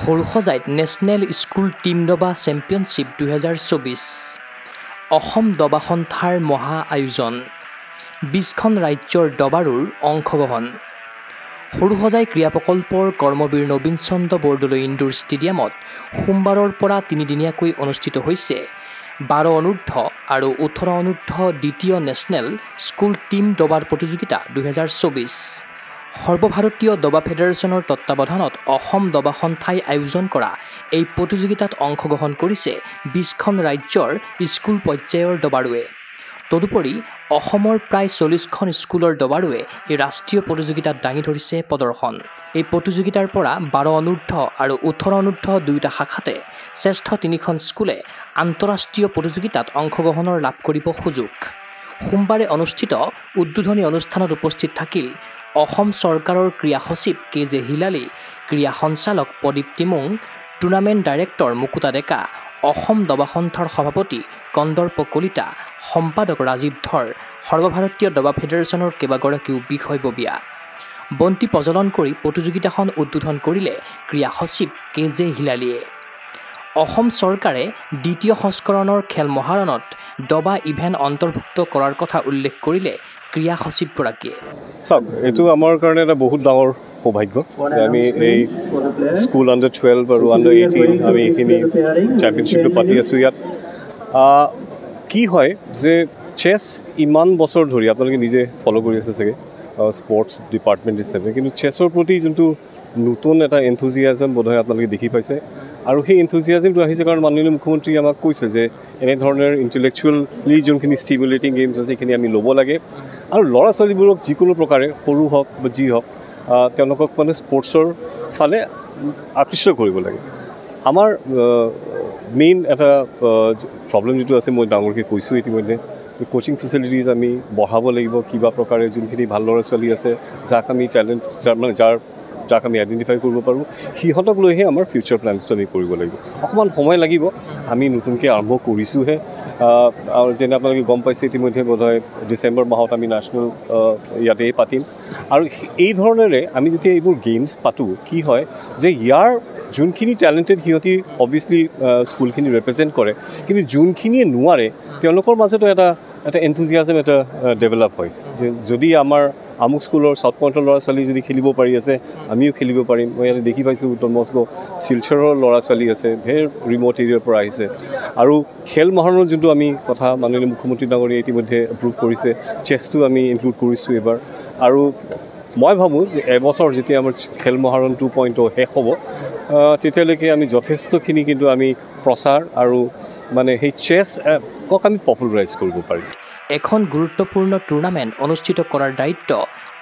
হৰসজাইত national school team দবা championship 2024 Assam দবা সন্থাৰ মহা আয়োজন 20খন ৰাজ্যৰ দবাৰুৰ অংশগ্ৰহণ হৰসজাই ক্ৰীড়া প্ৰকল্পৰ কৰ্মবীৰ নবীন চন্দ্ৰ বৰদলৈ ইনডোৰ ষ্টেডিয়ামত সোমবাৰৰ পৰা তিনিদিনীয়াকৈ অনুষ্ঠিত হৈছে 12 অনূৰ্ধ্ব আৰু 18 অনূৰ্ধ্ব দ্বিতীয় নেশ্যনেল স্কুল টিম দবাৰ প্ৰতিযোগিতা 2024 সৰ্বভাৰতীয় দবা ফেডাৰেশ্যনৰ তত্বাৱধানত অসম দবা সন্থাই আয়োজন কৰা এই প্ৰতিযোগিতাত অংশগ্ৰহণ কৰিছে 20খন ৰাজ্যৰ স্কুল পৰ্যায়ৰ দবাৰুৱে তদুপৰি অসমৰ প্ৰায় 40খন স্কুলৰ দবাৰুৱে এই ৰাষ্ট্ৰীয় প্ৰতিযোগিতাত দাঙি ধৰিছে প্ৰদৰ্শন এই প্ৰতিযোগিতাৰ পৰা 12 অনূৰ্ধ্ব আৰু 18 অনূৰ্ধ্ব দুয়োটা শাখাতে শ্ৰেষ্ঠ 3খন স্কুলে আন্তঃৰাষ্ট্ৰীয় প্ৰতিযোগিতাত অংশগ্ৰহণৰ লাভ কৰিব সুযোগ সোমবাৰে অনুষ্ঠিত উদ্বোধনী অনুষ্ঠানত উপস্থিত থাকিল অসম চৰকাৰৰ ক্ৰীড়া সচিব কেজে হিলালী ক্ৰীড়া সঞ্চালক প্ৰদীপ টিমুং টুৰ্ণামেণ্ট ডাইৰেক্টৰ মুকুতা ডেকা অসম দবা সন্থাৰ সভাপতি কন্দৰ্প কলিতা সম্পাদক ৰাজীৱ ধৰ সৰ্বভাৰতীয় দবা ফেডাৰেশ্যনৰ কেইবাগৰাকীও বিষয়ববীয়া বন্তি প্ৰজ্বলন কৰি প্ৰতিযোগিতাখন উদ্বোধন কৰিলে ক্ৰীড়া সচিব কেজে হিলালীয়ে অসম চৰকাৰে দ্বিতীয় সংস্কৰণৰ খেল মহাৰণত দবা ইভেণ্ট অন্তৰ্ভুক্ত কৰাৰ কথা উল্লেখ কৰিলে ক্ৰীড়া সচিবগৰাকীয়ে চাওক এইটো আমাৰ কাৰণে এটা বহুত ডাঙৰ সৌভাগ্য যে আমি এই স্কুল আণ্ডাৰ 12 আৰু আণ্ডাৰ 18 আমি এইখিনি চেম্পিয়নশ্বিপটো পাতি আছোঁ ইয়াত কি হয় যে চেছ ইমান বছৰ ধৰি আপোনালোকে নিজে ফ'ল' কৰি আছে চাগে স্পৰ্টছ ডিপাৰ্টমেণ্ট হিচাপে কিন্তু চেছৰ প্ৰতি যোনটো নতুন এটা এনথুজিয়াজম বোধহয় আপোনালোকে দেখি পাইছে আৰু সেই এনথুজিয়াজমটো আহিছে কাৰণ মাননীয় মুখ্যমন্ত্ৰী আমাক কৈছে যে এনেধৰণৰ ইণ্টেলেকচুৱেলি যোনখিনি ষ্টিমুলেটিং গেমছ আছে সেইখিনি আমি ল'ব লাগে আৰু ল'ৰা ছোৱালীবোৰক যিকোনো প্ৰকাৰে সৰু হওক বা যি হওক তেওঁলোকক মানে স্পৰ্টছৰ ফালে আকৃষ্ট কৰিব লাগে আমাৰ মেইন এটা প্ৰব্লেম যিটো আছে মই ডাঙৰকৈ কৈছোঁ ইতিমধ্যে কোচিং ফেচিলিটিজ আমি বঢ়াব লাগিব কিবা প্ৰকাৰে যোনখিনি ভাল ল'ৰা ছোৱালী আছে যাক আমি টেলেণ্ট যাক আমি আইডেণ্টিফাই কৰিব পাৰোঁ সিহঁতক লৈহে আমাৰ ফিউচাৰ প্লেনছটো আমি কৰিব লাগিব অকণমান সময় লাগিব আমি নতুনকৈ আৰম্ভ কৰিছোঁহে আৰু যেনে আপোনালোকে গম পাইছে ইতিমধ্যে বোধহয় ডিচেম্বৰ মাহত আমি নেশ্যনেল ইয়াতেই পাতিম আৰু এই ধৰণেৰে আমি যেতিয়া এইবোৰ গেমছ পাতোঁ কি হয় যে ইয়াৰ যোনখিনি টেলেণ্টেড সিহঁতি অবভিয়াছলি স্কুলখিনি ৰিপ্ৰেজেণ্ট কৰে কিন্তু যোনখিনিয়ে নোৱাৰে তেওঁলোকৰ মাজতো এটা এনথুজিয়াজম এটা ডেভেলপ হয় যে যদি আমাৰ আমুক স্কুলৰ চাউথ পইণ্টৰ ল'ৰা ছোৱালী যদি খেলিব পাৰি আছে আমিও খেলিব পাৰিম মই ইয়াতে দেখি পাইছোঁ উত্তৰ মস্কো শিলচৰৰ ল'ৰা ছোৱালী আছে ঢেৰ ৰিম'ট এৰিয়াৰ পৰা আহিছে আৰু খেল মহাৰণৰ যোনটো আমি কথা মাননীয় মুখ্যমন্ত্ৰী ডাঙৰীয়াই ইতিমধ্যে এপ্ৰুভ কৰিছে চেছটো আমি ইনক্লুড কৰিছোঁ এইবাৰ আৰু মই ভাবোঁ যে এবছৰ যেতিয়া আমাৰ খেল মহাৰণ 2.0 শেষ হ'ব তেতিয়ালৈকে আমি যথেষ্টখিনি কিন্তু আমি প্ৰচাৰ আৰু মানে সেই চেছক আমি পপুলাৰাইজ কৰিব পাৰিম এখন গুৰুত্বপূৰ্ণ টুৰ্ণামেণ্ট অনুষ্ঠিত কৰাৰ দায়িত্ব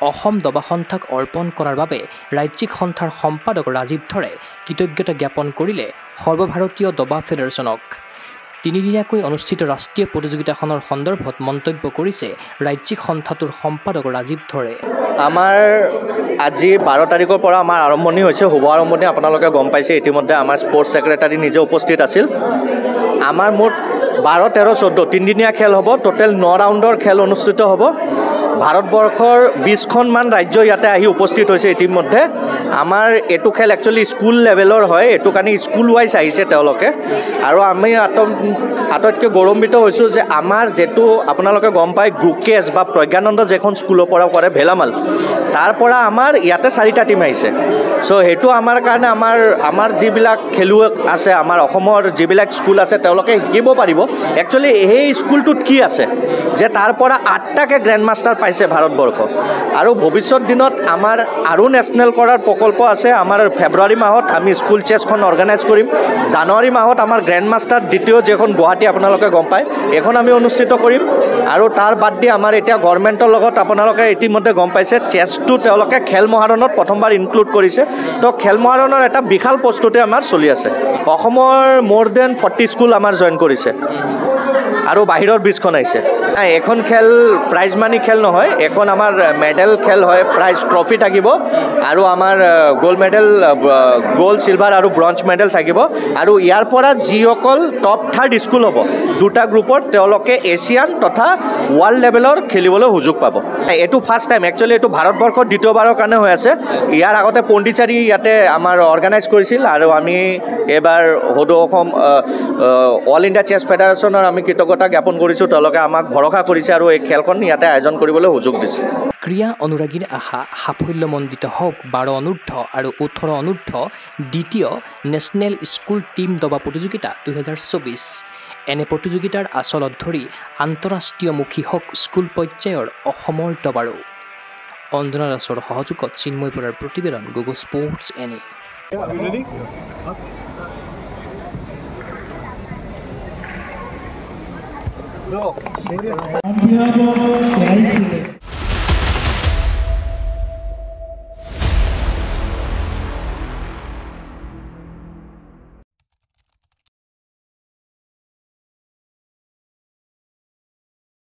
অসম দবা সন্থাক অৰ্পণ কৰাৰ বাবে ৰাজ্যিক সন্থাৰ সম্পাদক ৰাজীৱ ধৰে কৃতজ্ঞতা জ্ঞাপন কৰিলে সৰ্বভাৰতীয় দবা ফেডাৰেশ্যনক তিনিদিনীয়াকৈ অনুষ্ঠিত ৰাষ্ট্ৰীয় প্ৰতিযোগিতাখনৰ সন্দৰ্ভত মন্তব্য কৰিছে ৰাজ্যিক সন্থাটোৰ সম্পাদক ৰাজীৱ ধৰে আমাৰ আজি 12 তাৰিখৰ পৰা আমাৰ আৰম্ভণি হৈছে শুভ আৰম্ভণি আপোনালোকে গম পাইছে ইতিমধ্যে আমাৰ স্পৰ্টছ ছেক্ৰেটাৰী নিজে উপস্থিত আছিল আমাৰ মুঠ 12, 13, 14 তিনিদিনীয়া খেল হ'ব টোটেল 9 ৰাউণ্ডৰ খেল অনুষ্ঠিত হ'ব ভাৰতবৰ্ষৰ 20খনমান ৰাজ্য ইয়াতে আহি উপস্থিত হৈছে ইতিমধ্যে আমাৰ এইটো খেল একচুৱেলি স্কুল লেভেলৰ হয় এইটো কাৰণে স্কুল ৱাইজ আহিছে তেওঁলোকে আৰু আমি আটাইতকৈ গৌৰৱান্বিত হৈছোঁ যে আমাৰ যেটো আপোনালোকে গম পায় গ্ৰুকেছ বা প্ৰজ্ঞানন্দ যেখন স্কুলৰ পৰা কৰে ভেলামাল তাৰ পৰা আমাৰ ইয়াতে 4টা টিম আহিছে চ' সেইটো আমাৰ কাৰণে আমাৰ যিবিলাক খেলুৱৈ আছে আমাৰ অসমৰ যিবিলাক স্কুল আছে তেওঁলোকে শিকিব পাৰিব একচুৱেলি এই স্কুলটোত কি আছে যে তাৰ পৰা 8টাকে গ্ৰেণ্ড মাষ্টাৰ পাইছে ভাৰতবৰ্ষ আৰু ভৱিষ্যত দিনত আমাৰ আৰু নেশ্যনেল কৰাৰ প্ৰকল্প আছে আমাৰ ফেব্ৰুৱাৰী মাহত আমি স্কুল চেছখন অৰ্গেনাইজ কৰিম জানুৱাৰী মাহত আমাৰ গ্ৰেণ্ড মাষ্টাৰ দ্বিতীয় যেখন গুৱাহাটী আপোনালোকে গম পায় এখন আমি অনুষ্ঠিত কৰিম আৰু তাৰ বাদ দি আমাৰ এতিয়া গভৰ্ণমেণ্টৰ লগত আপোনালোকে ইতিমধ্যে গম পাইছে চেছটো তেওঁলোকে খেল মহাৰণত প্ৰথমবাৰ ইনক্লুড কৰিছে তো খেল মহাৰণৰ এটা বিশাল প্ৰস্তুতি আমাৰ চলি আছে অসমৰ মোৰ দেন 40 স্কুল আমাৰ জইন কৰিছে আৰু বাহিৰৰ 20খন আহিছে এখন খেল প্ৰাইজ মানি খেল নহয় এখন আমাৰ মেডেল খেল হয় প্ৰাইজ ট্ৰফি থাকিব আৰু আমাৰ গোল্ড মেডেল গোল্ড চিলভাৰ আৰু ব্ৰঞ্জ মেডেল থাকিব আৰু ইয়াৰ পৰা যিসকল টপ 3rd স্কুল হ'ব দুটা গ্ৰুপত তেওঁলোকে এছিয়ান তথা ৱৰ্ল্ড লেভেলৰ খেলিবলৈ সুযোগ পাব এইটো ফাৰ্ষ্ট টাইম একচুৱেলি এইটো ভাৰতবৰ্ষত দ্বিতীয়বাৰৰ কাৰণে হৈ আছে ইয়াৰ আগতে পণ্ডিচেৰী ইয়াতে আমাৰ অৰ্গেনাইজ কৰিছিল আৰু আমি এবাৰ সদৌ অসম অল ইণ্ডিয়া চেছ ফেডাৰেশ্যনৰ আমি কৃতজ্ঞতা জ্ঞাপন কৰিছোঁ তেওঁলোকে আমাক ভৰসা কৰিছে আৰু এই খেলখন ইয়াতে আয়োজন কৰিবলৈ সুযোগ দিছে ক্ৰীড়া অনুৰাগীৰ আশা সাফল্যমণ্ডিত হওক 12 অনূৰ্ধ্ব আৰু 18 অনূৰ্ধ্ব দ্বিতীয় নেশ্যনেল স্কুল টীম দবা প্ৰতিযোগিতা 2024 এনে প্ৰতিযোগিতাৰ আচলত ধৰি আন্তঃৰাষ্ট্ৰীয়মুখী হওক স্কুল পৰ্যায়ৰ অসমৰ দবাৰো অঞ্জনা দাসৰ সহযোগত চিন্ময় বৰাৰ প্ৰতিবেদন গুগল স্পৰ্টছ এনে Campeonato